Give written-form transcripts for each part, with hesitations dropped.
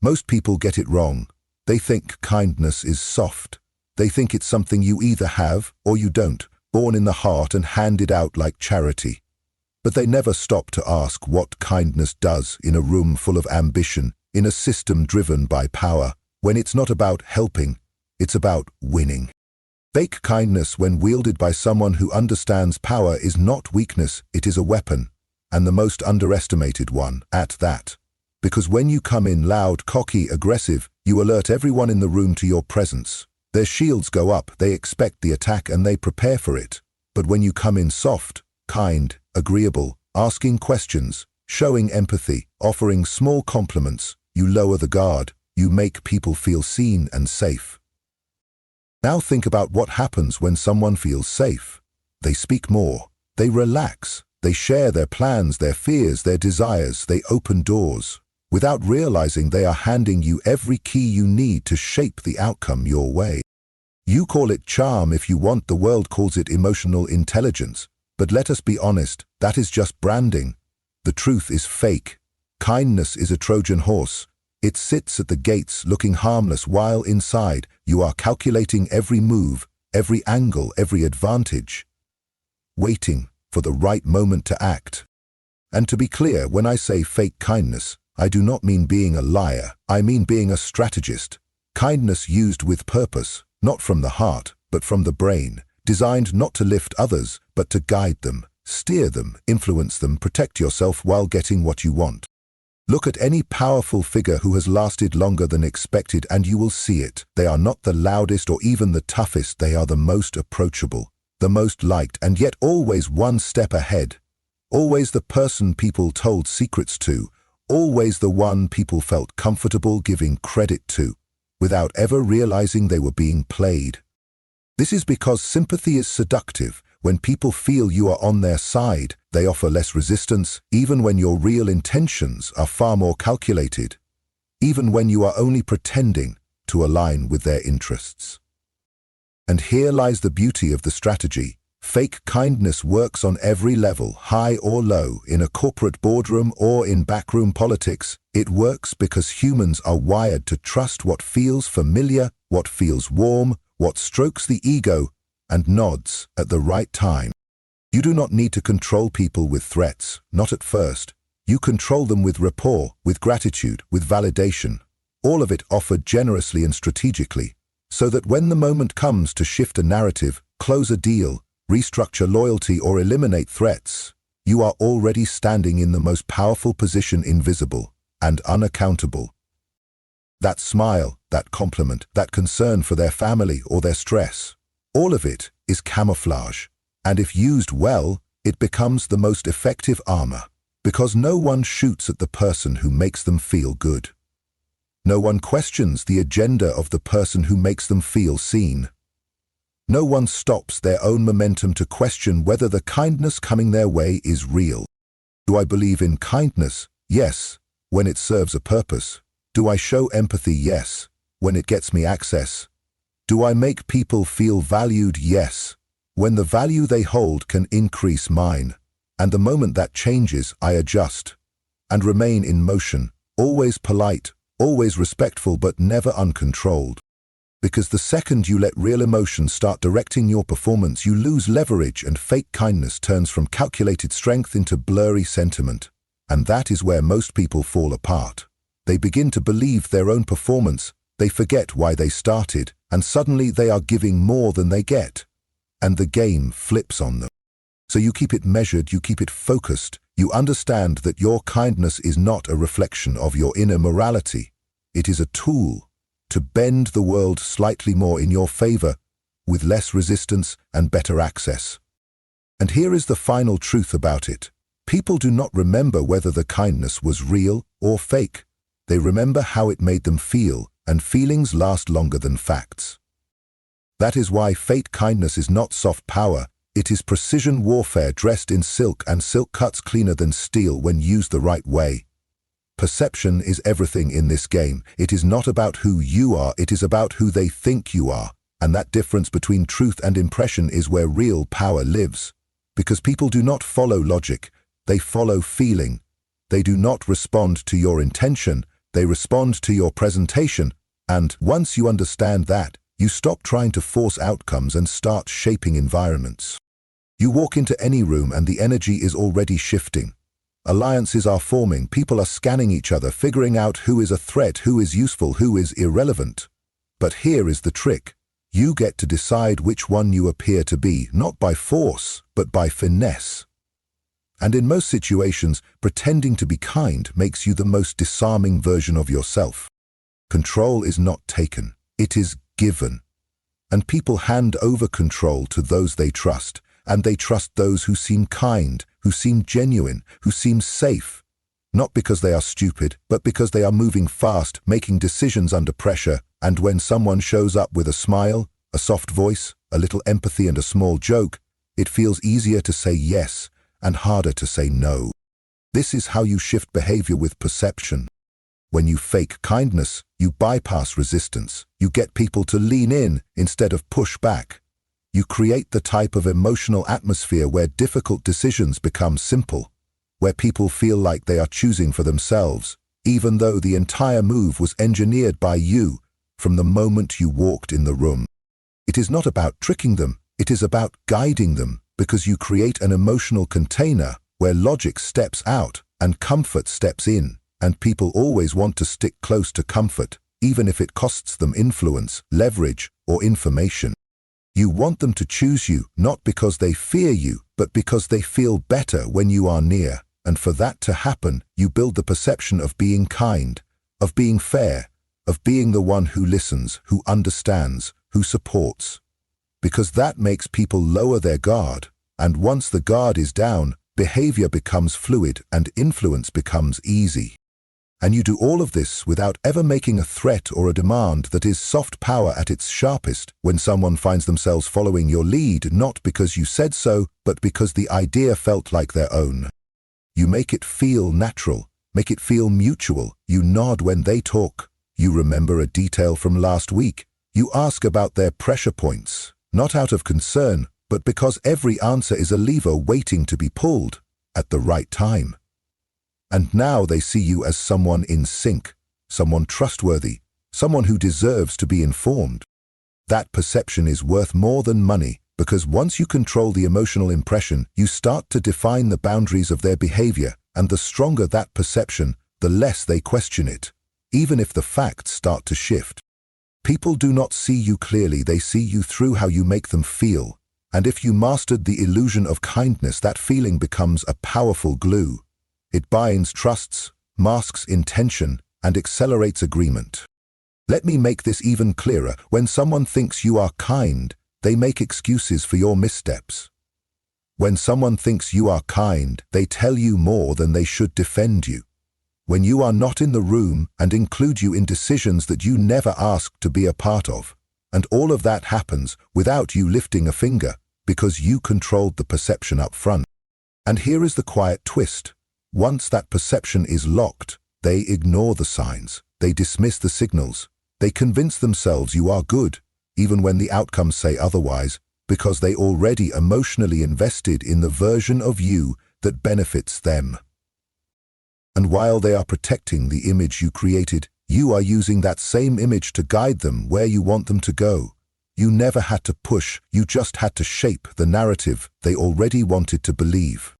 Most people get it wrong. They think kindness is soft. They think it's something you either have or you don't, born in the heart and handed out like charity. But they never stop to ask what kindness does in a room full of ambition, in a system driven by power, when it's not about helping, it's about winning. Fake kindness, when wielded by someone who understands power, is not weakness, it is a weapon, and the most underestimated one at that. Because when you come in loud, cocky, aggressive, you alert everyone in the room to your presence. Their shields go up, they expect the attack and they prepare for it. But when you come in soft, kind, agreeable, asking questions, showing empathy, offering small compliments, you lower the guard, you make people feel seen and safe. Now think about what happens when someone feels safe. They speak more, they relax, they share their plans, their fears, their desires, they open doors. Without realizing, they are handing you every key you need to shape the outcome your way. You call it charm if you want, the world calls it emotional intelligence. But let us be honest, that is just branding. The truth is fake. Kindness is a Trojan horse. It sits at the gates looking harmless while inside you are calculating every move, every angle, every advantage, waiting for the right moment to act. And to be clear, when I say fake kindness, I do not mean being a liar, I mean being a strategist. Kindness used with purpose, not from the heart, but from the brain, designed not to lift others, but to guide them, steer them, influence them, protect yourself while getting what you want. Look at any powerful figure who has lasted longer than expected and you will see it. They are not the loudest or even the toughest, they are the most approachable, the most liked, and yet always one step ahead. Always the person people told secrets to, always the one people felt comfortable giving credit to, without ever realizing they were being played. This is because sympathy is seductive. When people feel you are on their side, they offer less resistance, even when your real intentions are far more calculated, even when you are only pretending to align with their interests. And here lies the beauty of the strategy. Fake kindness works on every level, high or low, in a corporate boardroom or in backroom politics. It works because humans are wired to trust what feels familiar, what feels warm, what strokes the ego, and nods at the right time. You do not need to control people with threats, not at first. You control them with rapport, with gratitude, with validation. All of it offered generously and strategically, so that when the moment comes to shift a narrative, close a deal, restructure loyalty, or eliminate threats, you are already standing in the most powerful position, invisible and unaccountable. That smile, that compliment, that concern for their family or their stress, all of it is camouflage, and if used well, it becomes the most effective armor, because no one shoots at the person who makes them feel good. No one questions the agenda of the person who makes them feel seen. No one stops their own momentum to question whether the kindness coming their way is real. Do I believe in kindness? Yes, when it serves a purpose. Do I show empathy? Yes, when it gets me access. Do I make people feel valued? Yes, when the value they hold can increase mine. And the moment that changes, I adjust and remain in motion, always polite, always respectful, but never uncontrolled. Because the second you let real emotions start directing your performance, you lose leverage, and fake kindness turns from calculated strength into blurry sentiment. And that is where most people fall apart. They begin to believe their own performance, they forget why they started, and suddenly they are giving more than they get. And the game flips on them. So you keep it measured, you keep it focused, you understand that your kindness is not a reflection of your inner morality. It is a tool to bend the world slightly more in your favor, with less resistance and better access. And here is the final truth about it. People do not remember whether the kindness was real or fake. They remember how it made them feel, and feelings last longer than facts. That is why fake kindness is not soft power, it is precision warfare dressed in silk, and silk cuts cleaner than steel when used the right way. Perception is everything in this game. It is not about who you are, it is about who they think you are. And that difference between truth and impression is where real power lives. Because people do not follow logic, they follow feeling. They do not respond to your intention, they respond to your presentation, and once you understand that, you stop trying to force outcomes and start shaping environments. You walk into any room and the energy is already shifting. Alliances are forming, people are scanning each other, figuring out who is a threat, who is useful, who is irrelevant. But here is the trick. You get to decide which one you appear to be, not by force, but by finesse. And in most situations, pretending to be kind makes you the most disarming version of yourself. Control is not taken, it is given. And people hand over control to those they trust, and they trust those who seem kind, who seem genuine, who seem safe. Not because they are stupid, but because they are moving fast, making decisions under pressure, and when someone shows up with a smile, a soft voice, a little empathy and a small joke, it feels easier to say yes and harder to say no. This is how you shift behavior with perception. When you fake kindness, you bypass resistance. You get people to lean in instead of push back. You create the type of emotional atmosphere where difficult decisions become simple, where people feel like they are choosing for themselves, even though the entire move was engineered by you from the moment you walked in the room. It is not about tricking them, it is about guiding them, because you create an emotional container where logic steps out and comfort steps in, and people always want to stick close to comfort, even if it costs them influence, leverage, or information. You want them to choose you, not because they fear you, but because they feel better when you are near. And for that to happen, you build the perception of being kind, of being fair, of being the one who listens, who understands, who supports. Because that makes people lower their guard, and once the guard is down, behavior becomes fluid and influence becomes easy. And you do all of this without ever making a threat or a demand. That is soft power at its sharpest, when someone finds themselves following your lead, not because you said so, but because the idea felt like their own. You make it feel natural, make it feel mutual. You nod when they talk. You remember a detail from last week. You ask about their pressure points, not out of concern, but because every answer is a lever waiting to be pulled at the right time. And now they see you as someone in sync, someone trustworthy, someone who deserves to be informed. That perception is worth more than money, because once you control the emotional impression, you start to define the boundaries of their behavior, and the stronger that perception, the less they question it, even if the facts start to shift. People do not see you clearly, they see you through how you make them feel. And if you mastered the illusion of kindness, that feeling becomes a powerful glue. It binds trusts, masks intention, and accelerates agreement. Let me make this even clearer. When someone thinks you are kind, they make excuses for your missteps. When someone thinks you are kind, they tell you more than they should defend you. When you are not in the room and include you in decisions that you never asked to be a part of. And all of that happens without you lifting a finger, because you controlled the perception up front. And here is the quiet twist. Once that perception is locked, they ignore the signs, they dismiss the signals, they convince themselves you are good, even when the outcomes say otherwise, because they already emotionally invested in the version of you that benefits them. And while they are protecting the image you created, you are using that same image to guide them where you want them to go. You never had to push, you just had to shape the narrative they already wanted to believe.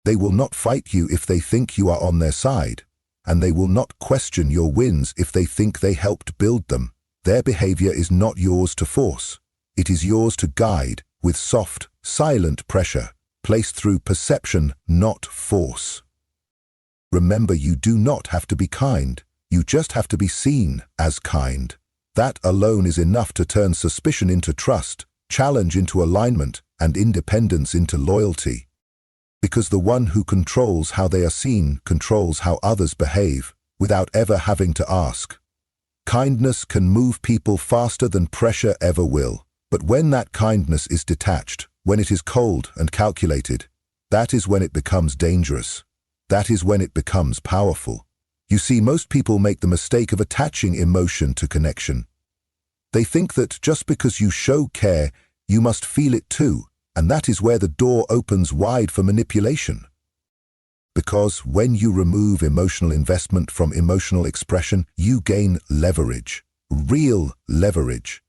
They will not fight you if they think you are on their side, and they will not question your wins if they think they helped build them. Their behavior is not yours to force. It is yours to guide with soft, silent pressure, placed through perception, not force. Remember, you do not have to be kind. You just have to be seen as kind. That alone is enough to turn suspicion into trust, challenge into alignment, and independence into loyalty. Because the one who controls how they are seen controls how others behave, without ever having to ask. Kindness can move people faster than pressure ever will. But when that kindness is detached, when it is cold and calculated, that is when it becomes dangerous. That is when it becomes powerful. You see, most people make the mistake of attaching emotion to connection. They think that just because you show care, you must feel it too, and that is where the door opens wide for manipulation. Because when you remove emotional investment from emotional expression, you gain leverage. Real leverage.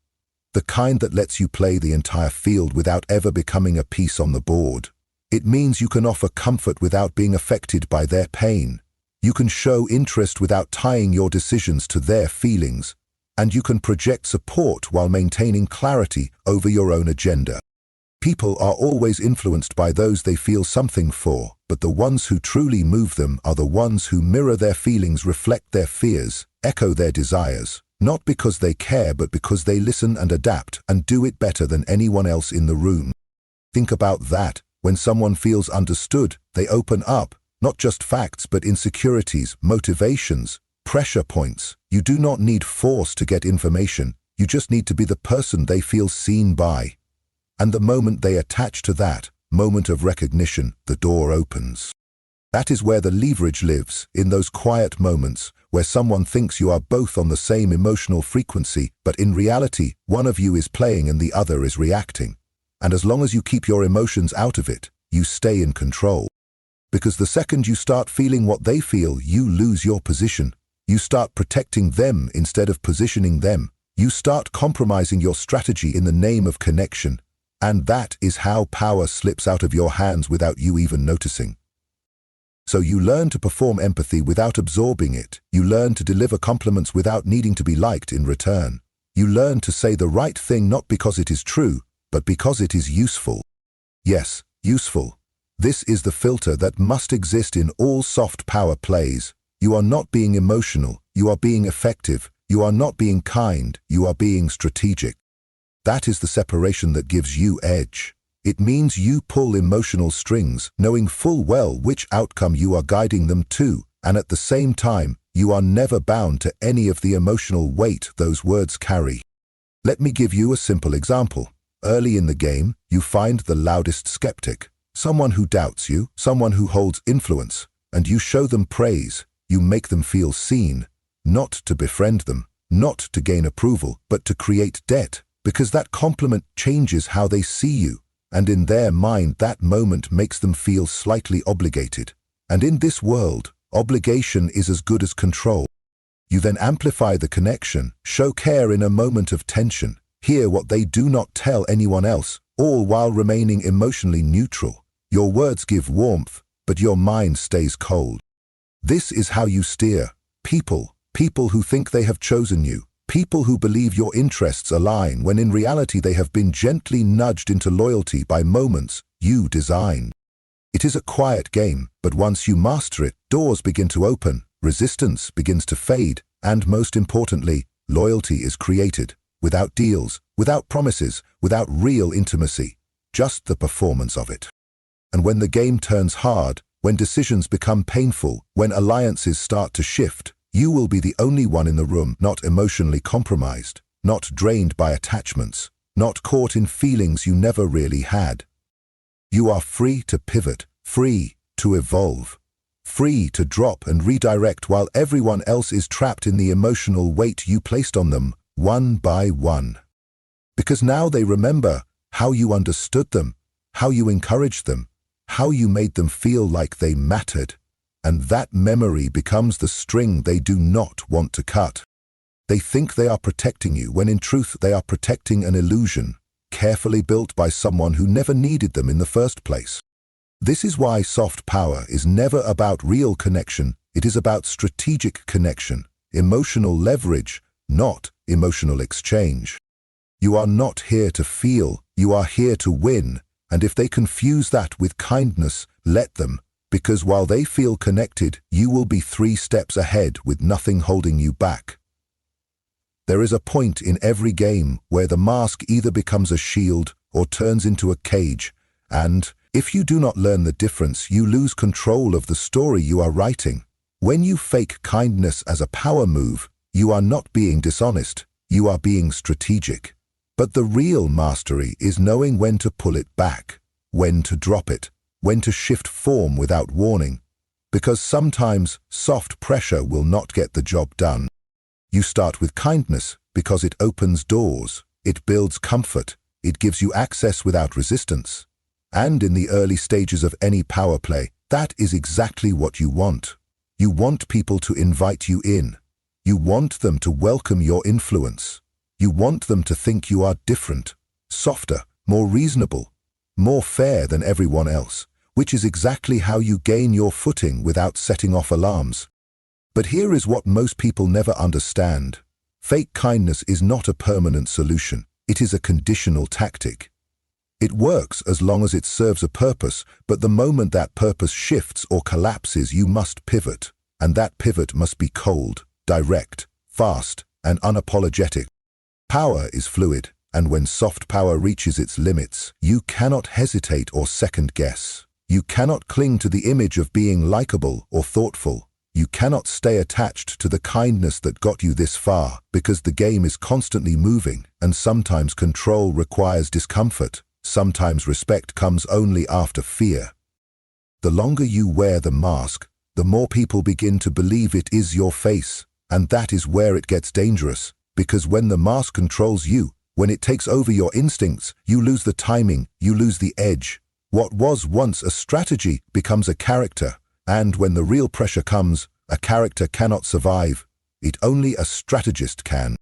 The kind that lets you play the entire field without ever becoming a piece on the board. It means you can offer comfort without being affected by their pain. You can show interest without tying your decisions to their feelings. And you can project support while maintaining clarity over your own agenda. People are always influenced by those they feel something for, but the ones who truly move them are the ones who mirror their feelings, reflect their fears, echo their desires, not because they care but because they listen and adapt and do it better than anyone else in the room. Think about that. When someone feels understood, they open up, not just facts but insecurities, motivations, pressure points. You do not need force to get information, you just need to be the person they feel seen by. And the moment they attach to that moment of recognition, the door opens. That is where the leverage lives, in those quiet moments where someone thinks you are both on the same emotional frequency, but in reality, one of you is playing and the other is reacting. And as long as you keep your emotions out of it, you stay in control. Because the second you start feeling what they feel, you lose your position. You start protecting them instead of positioning them. You start compromising your strategy in the name of connection. And that is how power slips out of your hands without you even noticing. So you learn to perform empathy without absorbing it. You learn to deliver compliments without needing to be liked in return. You learn to say the right thing not because it is true, but because it is useful. Yes, useful. This is the filter that must exist in all soft power plays. You are not being emotional, you are being effective. You are not being kind, you are being strategic. That is the separation that gives you edge. It means you pull emotional strings, knowing full well which outcome you are guiding them to, and at the same time, you are never bound to any of the emotional weight those words carry. Let me give you a simple example. Early in the game, you find the loudest skeptic, someone who doubts you, someone who holds influence, and you show them praise. You make them feel seen, not to befriend them, not to gain approval, but to create debt. Because that compliment changes how they see you, and in their mind that moment makes them feel slightly obligated. And in this world, obligation is as good as control. You then amplify the connection, show care in a moment of tension, hear what they do not tell anyone else, all while remaining emotionally neutral. Your words give warmth, but your mind stays cold. This is how you steer people who think they have chosen you. People who believe your interests align when in reality they have been gently nudged into loyalty by moments you designed. It is a quiet game, but once you master it, doors begin to open, resistance begins to fade, and most importantly, loyalty is created, without deals, without promises, without real intimacy, just the performance of it. And when the game turns hard, when decisions become painful, when alliances start to shift, you will be the only one in the room not emotionally compromised, not drained by attachments, not caught in feelings you never really had. You are free to pivot, free to evolve, free to drop and redirect while everyone else is trapped in the emotional weight you placed on them, one by one. Because now they remember how you understood them, how you encouraged them, how you made them feel like they mattered. And that memory becomes the string they do not want to cut. They think they are protecting you when in truth they are protecting an illusion, carefully built by someone who never needed them in the first place. This is why soft power is never about real connection, it is about strategic connection, emotional leverage, not emotional exchange. You are not here to feel, you are here to win, and if they confuse that with kindness, let them. Because while they feel connected, you will be 3 steps ahead with nothing holding you back. There is a point in every game where the mask either becomes a shield or turns into a cage, and if you do not learn the difference, you lose control of the story you are writing. When you fake kindness as a power move, you are not being dishonest, you are being strategic. But the real mastery is knowing when to pull it back, when to drop it, when to shift form without warning, because sometimes soft pressure will not get the job done. You start with kindness because it opens doors, it builds comfort, it gives you access without resistance. And in the early stages of any power play, That is exactly what you want. You want people to invite you in. You want them to welcome your influence. You want them to think you are different, softer, more reasonable, more fair than everyone else, which is exactly how you gain your footing without setting off alarms. But here is what most people never understand. Fake kindness is not a permanent solution. It is a conditional tactic. It works as long as it serves a purpose, but the moment that purpose shifts or collapses, you must pivot. And that pivot must be cold, direct, fast, and unapologetic. Power is fluid, and when soft power reaches its limits, you cannot hesitate or second guess. You cannot cling to the image of being likable or thoughtful. You cannot stay attached to the kindness that got you this far, because the game is constantly moving, and sometimes control requires discomfort. Sometimes respect comes only after fear. The longer you wear the mask, the more people begin to believe it is your face, and that is where it gets dangerous, because when the mask controls you, when it takes over your instincts, you lose the timing, you lose the edge. What was once a strategy becomes a character, and when the real pressure comes, a character cannot survive. Only a strategist can.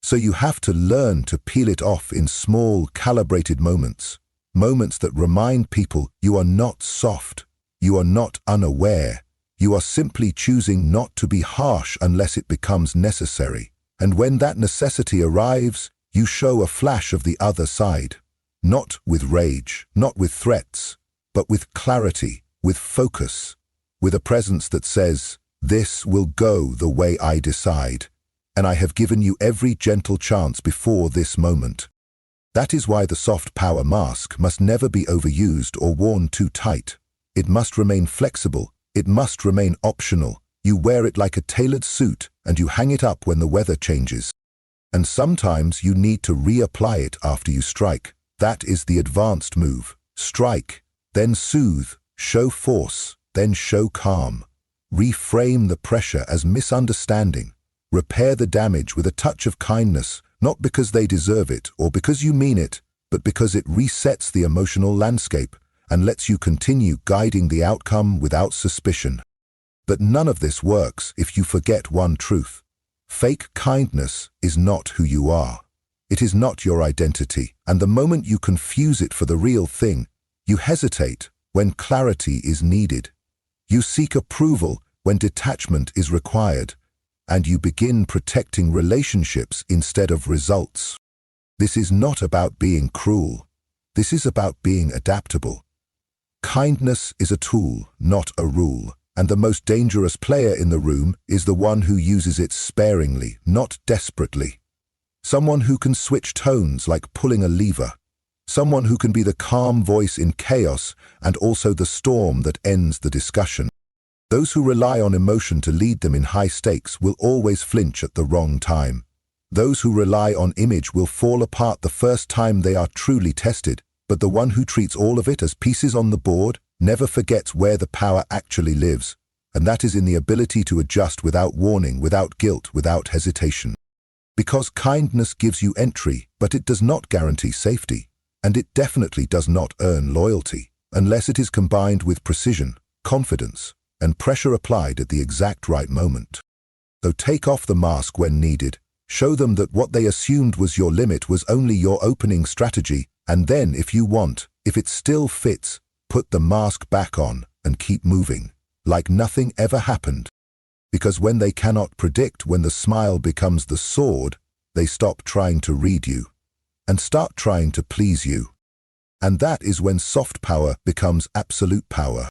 So you have to learn to peel it off in small, calibrated moments. Moments that remind people you are not soft, you are not unaware. You are simply choosing not to be harsh unless it becomes necessary. And when that necessity arrives, you show a flash of the other side. Not with rage, not with threats, but with clarity, with focus, with a presence that says, "This will go the way I decide, and I have given you every gentle chance before this moment." That is why the soft power mask must never be overused or worn too tight. It must remain flexible. It must remain optional. You wear it like a tailored suit, and you hang it up when the weather changes. And sometimes you need to reapply it after you strike. That is the advanced move. Strike, then soothe, show force, then show calm. Reframe the pressure as misunderstanding. Repair the damage with a touch of kindness, not because they deserve it or because you mean it, but because it resets the emotional landscape and lets you continue guiding the outcome without suspicion. But none of this works if you forget one truth. Fake kindness is not who you are. It is not your identity, and the moment you confuse it for the real thing, you hesitate when clarity is needed. You seek approval when detachment is required, and you begin protecting relationships instead of results. This is not about being cruel. This is about being adaptable. Kindness is a tool, not a rule, and the most dangerous player in the room is the one who uses it sparingly, not desperately. Someone who can switch tones like pulling a lever. Someone who can be the calm voice in chaos and also the storm that ends the discussion. Those who rely on emotion to lead them in high stakes will always flinch at the wrong time. Those who rely on image will fall apart the first time they are truly tested, but the one who treats all of it as pieces on the board never forgets where the power actually lives, and that is in the ability to adjust without warning, without guilt, without hesitation. Because kindness gives you entry, but it does not guarantee safety, and it definitely does not earn loyalty, unless it is combined with precision, confidence, and pressure applied at the exact right moment. So take off the mask when needed, show them that what they assumed was your limit was only your opening strategy, and then, if you want, if it still fits, put the mask back on and keep moving, like nothing ever happened. Because when they cannot predict when the smile becomes the sword, they stop trying to read you and start trying to please you. And that is when soft power becomes absolute power.